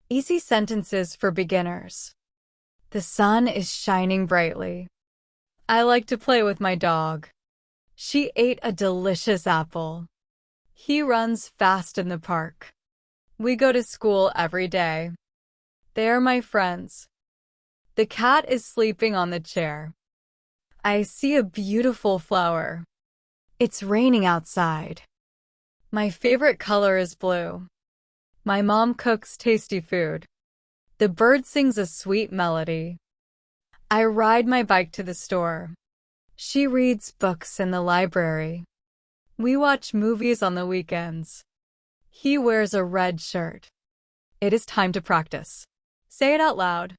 Easy sentences for beginners. The sun is shining brightly. I like to play with my dog. She ate a delicious apple. He runs fast in the park. We go to school every day. They are my friends. The cat is sleeping on the chair. I see a beautiful flower. It's raining outside. My favorite color is blue. My mom cooks tasty food. The bird sings a sweet melody. I ride my bike to the store. She reads books in the library. We watch movies on the weekends. He wears a red shirt. It is time to practice. Say it out loud.